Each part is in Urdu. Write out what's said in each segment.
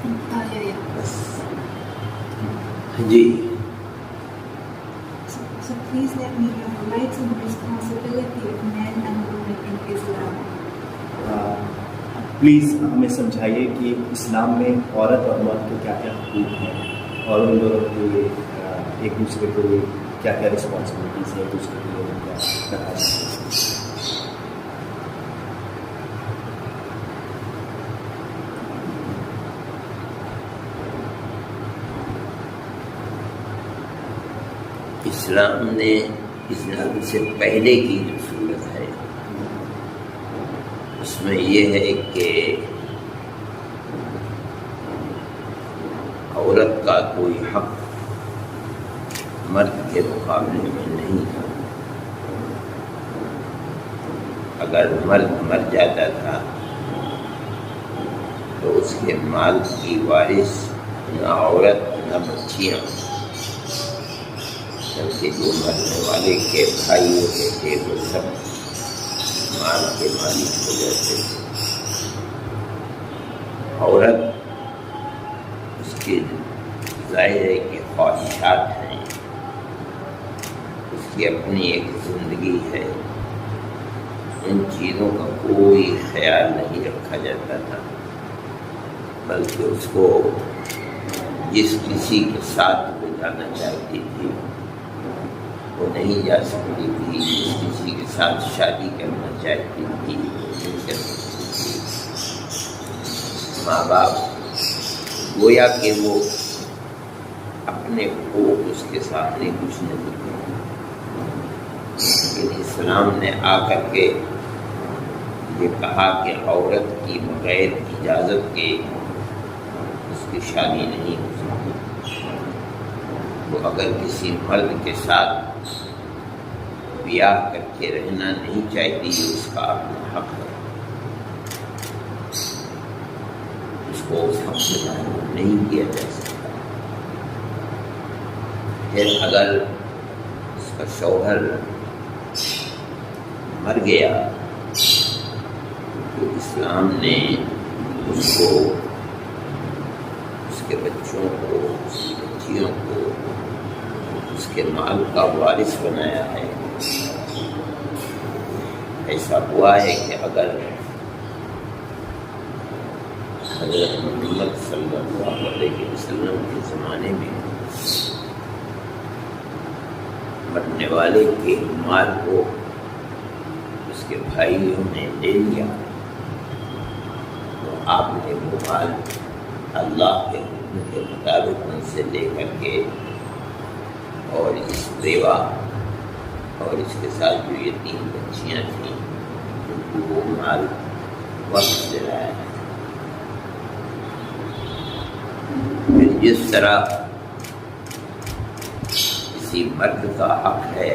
بس جی. So please let me know the rights and responsibility of men and women in Islam. Please ہمیں سمجھائیے کہ اسلام میں عورت اور مرد کے کیا کیا حقوق ہیں اور ان دونوں کے لیے ایک دوسرے کے لیے کیا کیا رسپانسبلٹیز ہیں، ایک دوسرے کے لیے کیا کرنا چاہیے. اسلام سے پہلے کی جو صورت ہے اس میں یہ ہے کہ عورت کا کوئی حق مرد کے مقابلے میں نہیں تھا. اگر مرد مر جاتا تھا تو اس کے مال کی وارث نہ عورت نہ بچیاں، بلکہ جو مرنے والے کے بھائی ہوتے تھے وہ سب مال کے مالک ہو جاتے تھے. عورت اس کی ظاہر ہے کہ خواہشات ہیں، اس کی اپنی ایک زندگی ہے، ان چیزوں کا کوئی خیال نہیں رکھا جاتا تھا، بلکہ اس کو جس کسی کے ساتھ وہ جانا چاہتی تھی وہ نہیں جا سکتی تھی، جس کسی کے ساتھ شادی کرنا چاہتی تھی وہ نہیں کر سکتی تھی. ماں باپ گویا کہ وہ اپنے حقوق اس کے سامنے کچھ نہیں تھے. لیکن اسلام نے آ کر کے یہ کہا کہ عورت کی بغیر اجازت کے اس کی شادی نہیں ہو سکتی. وہ اگر کسی مرد کے ساتھ بیاہ کر کے رہنا نہیں چاہتی، اس کا اپنا حق ہے، اس کو اس حق سے محروم نہیں کیا جا سکتا. پھر اگر اس کا شوہر مر گیا تو اسلام نے اس کو، اس کے بچوں کو، اس کی بچیوں کو اس کے مال کا وارث بنایا ہے. ایسا ہوا ہے کہ اگر حضرت محمد صلی اللہ علیہ وسلم کے زمانے میں مرنے والے کے مال کو اس کے بھائیوں نے لے لیا تو آپ نے وہ مال اللہ کے حکم کے مطابق ان سے لے کر کے اور اس بیوہ اور اس کے ساتھ جو یہ 3 بچیاں تھیں ان کو وہ مال واپس دلایا ہے. پھر جس طرح کسی مرد کا حق ہے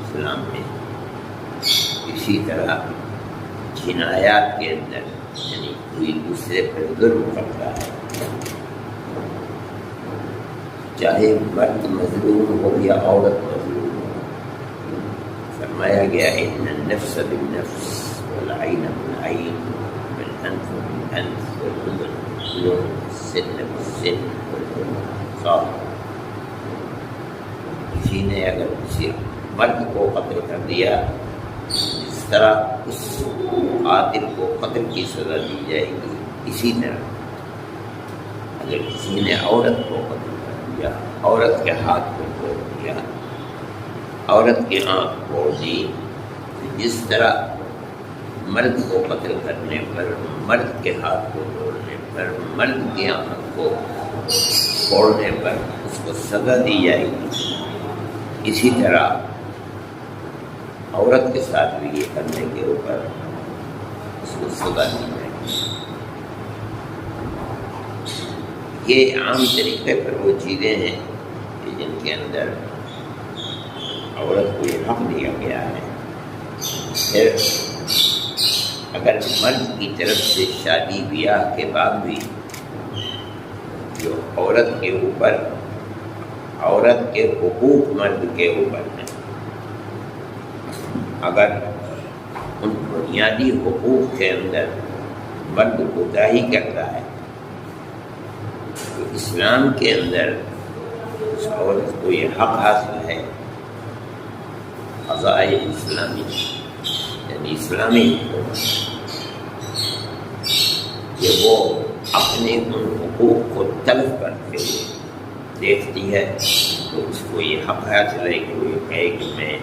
اسلام میں، اسی طرح جنایات کے اندر یعنی کوئی دوسرے پر ظلم کرتا ہے، چاہے مرد مظلوم ہو یا عورت مظلوم ہو، فرمایا گیا ہے ان النفس بالنفس والعین بالعین والانف بالانف والاذن بالسن بالسن والانصاف. کسی نے اگر کسی مرد کو قتل کر دیا، اس طرح اس قاتل کو قتل کی سزا دی جائے گی. اسی طرح اگر کسی نے عورت کو قتل کر دیا، عورت کے ہاتھ کو توڑ دیا، عورت کی آنکھ پھوڑ دی، جس طرح مرد کو قتل کرنے پر، مرد کے ہاتھ کو توڑنے پر، مرد کی آنکھ کو پھوڑنے پر اس کو سزا دی جائے گی، اسی طرح عورت کے ساتھ بھی یہ کرنے کے اوپر اس کو سزا دی جائے گی. یہ عام طریقے پر وہ چیزیں ہیں کہ جن کے اندر عورت کو یہ حق دیا گیا ہے. پھر اگر مرد کی طرف سے شادی بیاہ کے بعد بھی جو عورت کے اوپر، عورت کے حقوق مرد کے اوپر ہیں، اگر ان بنیادی حقوق کے اندر مرد کوتاہی کرتا ہے اسلام کے اندر اس عورت کو یہ حق حاصل ہے قضائے اسلامی یعنی اسلامی کہ وہ اپنے ان حقوق کو طلب کرتے ہوئے دیکھتی ہے تو اس کو یہ حق حاصل ہے کہ وہ یہ کہے کہ میں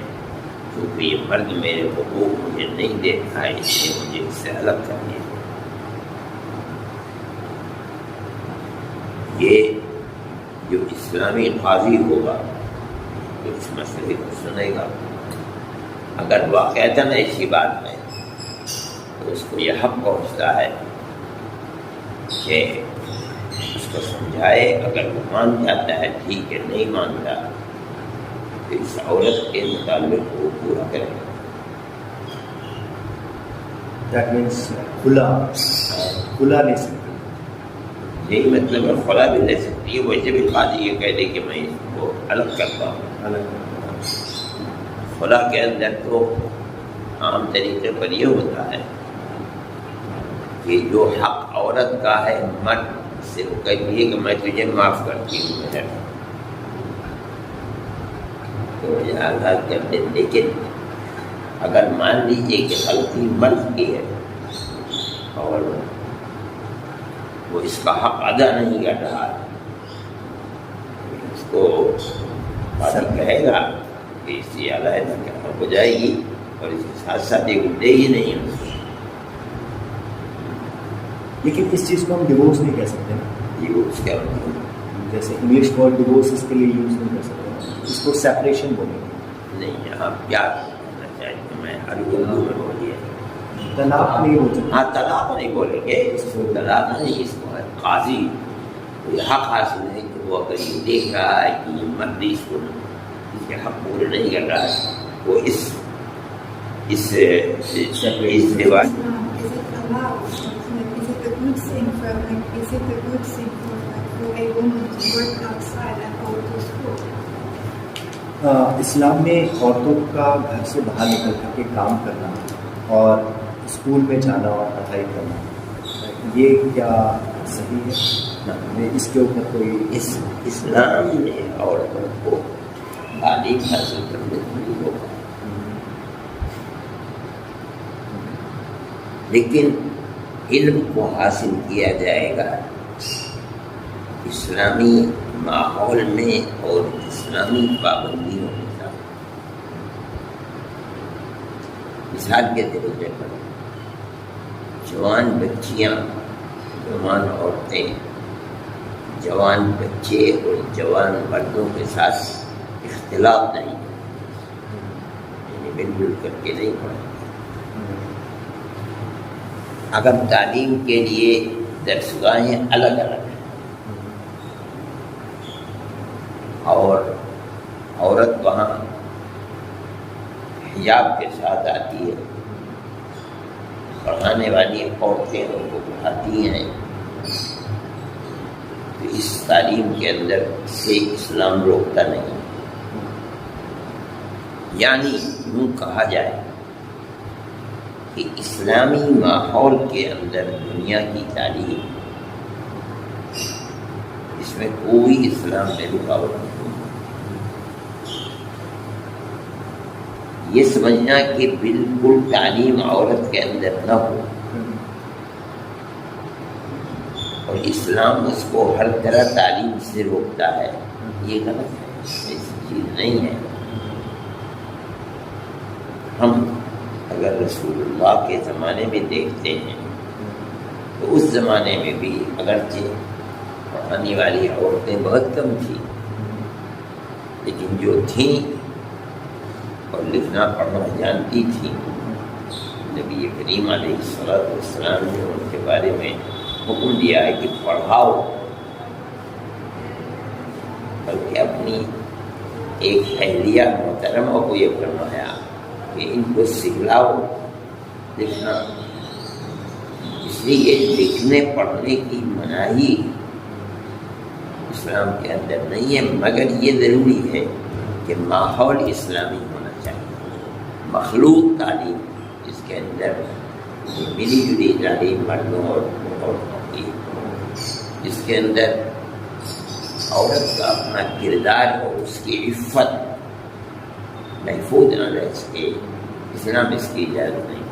کیونکہ یہ مرد میرے حقوق مجھے نہیں دیکھا ہے اس لیے مجھے اس سے الگ کر دیا. یہ جو اسلامی قاضی ہوگا تو اس مسئلے کو سنے گا. اگر واقعتاً ایسی بات ہے تو اس کو یہ حق پہنچتا ہے کہ اس کو سمجھائے. اگر وہ مان جاتا ہے ٹھیک ہے, نہیں مانتا تو اس عورت کے متعلق وہ پورا کرے گا. That means کھلا لے سکتے, یہی مطلب ہے. خلا بھی لے سکتی ہے, ویسے بھی قاضی یہ کہہ دے کہ میں اس کو الگ کرتا ہوں. الگ خلا کے اندر تو عام طریقے پر یہ ہوتا ہے کہ جو حق عورت کا ہے مرد سے وہ کہتی ہے کہ میں تجھے معاف کرتی ہوں, تو مجھے آزاد کر دیں. لیکن اگر مان لیجیے کہ غلطی مرد کی ہے اور وہ اس کا حق ادا نہیں کر رہا, اس کو قاضی کہے گا کہ اس سے علیحدہ ہو جائے گی اور اس کے ساتھ ساتھ ایک دے ہی نہیں اس کو. لیکن اس چیز کو ہم ڈیورس نہیں کہہ سکتے نا. ڈیورس کیا ہوتی ہے؟ جیسے انگلش ورڈ ڈیورس اس کے لیے یوز نہیں کر سکتے, اس کو سیپریشن بولیں گے. نہیں, یہاں کیا کرنا چاہیے, میں ہر اردو میں بولیے طلاق نہیں بول سکتے. ہاں طلاق نہیں بولیں گے, اس کو طلاق نہیں, اس کو قاضی کو یہ حق حاصل ہے کہ وہ اگر یہ دیکھ رہا ہے کہ یہ مرد اس کو اس کے حق پورے نہیں کر رہا ہے, وہ اس رواج Is it a good thing for a woman to work outside and go to school? اسلام میں عورتوں کا گھر سے باہر نکل کر کے کام کرنا اور اسکول میں جانا اور پڑھائی کرنا, یہ کیا صحیح ہے؟ اس کے اوپر کوئی اسلام نے عورتوں کو تعلیم حاصل کرنے کے لیے روکا, لیکن علم کو حاصل کیا جائے گا اسلامی ماحول میں اور اسلامی پابندیوں کے ساتھ. مثال کے طور پر جوان بچیاں, جوان عورتیں, جوان بچے اور جوان مردوں کے ساتھ اختلاط نہیں, یعنی مل جل کر کے نہیں پڑھیں. اگر تعلیم کے لیے درسگاہیں الگ الگ ہیں اور عورت وہاں حجاب کے ساتھ آتی ہے, پڑھانے والی عورتیں ان کو پڑھاتی ہیں, تو اس تعلیم کے اندر سے اسلام روکتا نہیں. یعنی یوں کہا جائے کہ اسلامی ماحول کے اندر دنیا کی تعلیم, اس میں کوئی اسلام میں رکاوٹ نہیں. یہ سمجھنا کہ بالکل تعلیم عورت کے اندر نہ ہو اور اسلام اس کو ہر طرح تعلیم سے روکتا ہے, یہ غلط ہے, ایسی چیز نہیں ہے. ہم اگر رسول اللہ کے زمانے میں دیکھتے ہیں تو اس زمانے میں بھی اگرچہ پڑھانے والی عورتیں بہت کم تھیں, لیکن جو تھیں اور لکھنا پڑھنا جانتی تھیں, نبی کریم علیہ السلام نے ان کے بارے میں حکم دیا ہے کہ پڑھاؤ, بلکہ اپنی ایک اہلیہ محترمہ کو یہ فرمایا کہ ان کو سکھلاؤ لکھنا. اس لیے لکھنے پڑھنے کی مناہی اسلام کے اندر نہیں ہے, مگر یہ ضروری ہے کہ ماحول اسلامی ہونا چاہیے. مخلوق تعلیم جس کے اندر ملی جلی تعلیم مردوں اور عورتوں کی, جس کے اندر عورت کا اپنا کردار اور اس کی عفت محفوظ نہ رہ سکے، اسلام اس کی اجازت نہیں۔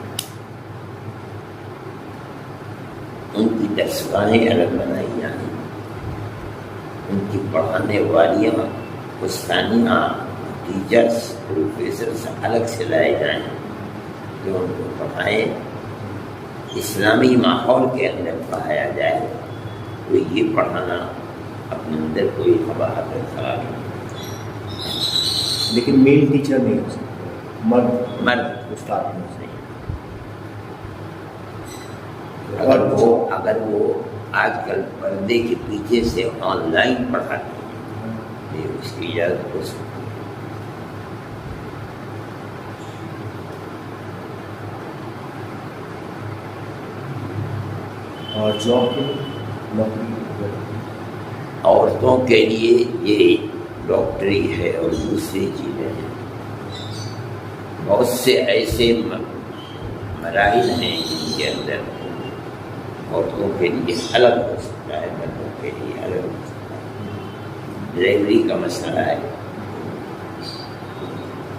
ان کی درسگاہیں الگ بنائی جائیں، ان کی پڑھانے والیاں، استانیاں، ٹیچرس، پروفیسرس الگ سے لائے جائیں جو ان کو پڑھائیں، اسلامی ماحول کے اندر پڑھایا جائے۔ تو یہ پڑھانا اپنے اندر کوئی قباحت خراب نہیں۔ لیکن میل ٹیچر نہیں ہو سکتا، مرد استاد نہیں ہو سکتا۔ اگر وہ آج کل پردے کے پیچھے سے آن لائن پڑھاتے ہیں یہ اس کی اجازت ہو سکتی ہے۔ اور جاب کے نوکری عورتوں کے لیے یہ ڈاکٹری ہے اور دوسری چیزیں ہیں۔ بہت سے ایسے مراحل ہیں جن کے اندر عورتوں کے لیے الگ ہو سکتا ہے، مردوں کے لیے الگ ہو سکتا ہے۔ ڈلیوری کا مسئلہ ہے،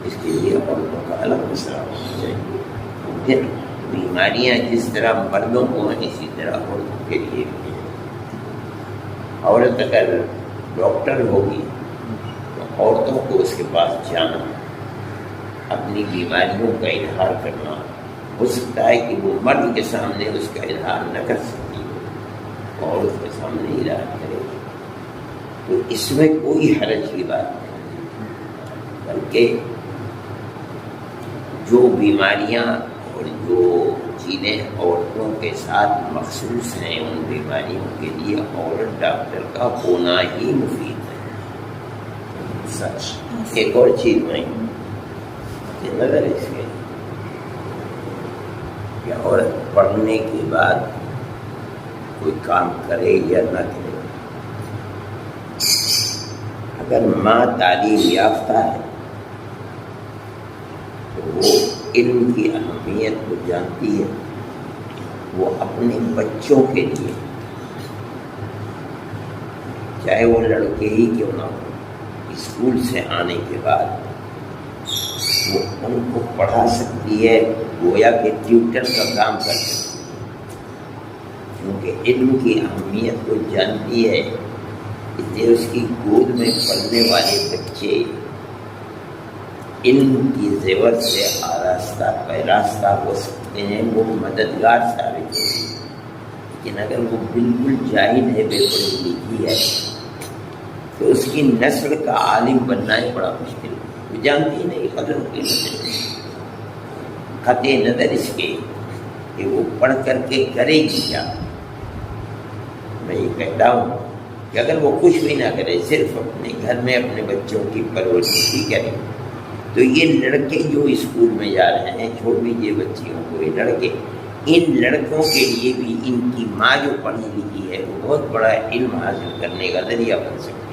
اس کے لیے عورتوں کا الگ مسئلہ ہونا چاہیے۔ پھر بیماریاں جس طرح مردوں کو ہیں اسی طرح عورتوں کے لیے بھی ہیں۔ عورت اگر ڈاکٹر ہوگی تو عورتوں کو اس کے پاس جانا، اپنی بیماریوں کا اظہار کرنا، ہو سکتا ہے کہ وہ مرد کے سامنے اس کا اظہار نہ کر سکتی ہو، عورت کے سامنے اظہار کرے، تو اس میں کوئی حرج کی بات نہیں، بلکہ جو بیماریاں اور جو چیزیں عورتوں کے ساتھ مخصوص ہیں ان بیماریوں کے لیے عورت ڈاکٹر کا ہونا ہی مفید ہے۔ سچ ایک اور چیز میں نظر اس میں کہ عورت پڑھنے کے بعد کوئی کام کرے یا نہ کرے، اگر ماں تعلیم یافتہ ہے تو وہ علم کی اہمیت کو جانتی ہے، وہ اپنے بچوں کے لیے چاہے وہ لڑکے ہی کیوں نہ ہو، اسکول سے آنے کے بعد وہ ان کو پڑھا سکتی ہے، گویا کہ ٹیوٹر کا کام کر سکتی ہے، کیونکہ علم کی اہمیت کو جانتی ہے۔ اس لیے اس کی گود میں پلنے والے بچے علم کی زیور سے آراستہ پیراستہ ہو سکتے ہیں، وہ مددگار ثابت ہوتے ہیں۔ لیکن اگر وہ بالکل جاہل ہے، بے پڑھی لکھی ہے، تو اس کی نسل کا عالم بننا ہی بڑا مشکل ہے۔ وہ جانتی ہی نہیں قدر کی نظر، قطع نظر اس کے کہ وہ پڑھ کر کے کرے گی کیا۔ میں یہ کہتا ہوں کہ اگر وہ کچھ بھی نہ کرے، صرف اپنے گھر میں اپنے بچوں کی پرورش ہی کرے، تو یہ لڑکے جو اسکول میں جا رہے ہیں، چھوڑ دیجیے بچیوں کو، یہ لڑکے، ان لڑکوں کے لیے بھی ان کی ماں جو پڑھی لکھی ہے وہ بہت بڑا علم حاصل کرنے کا ذریعہ بن سکتا ہے۔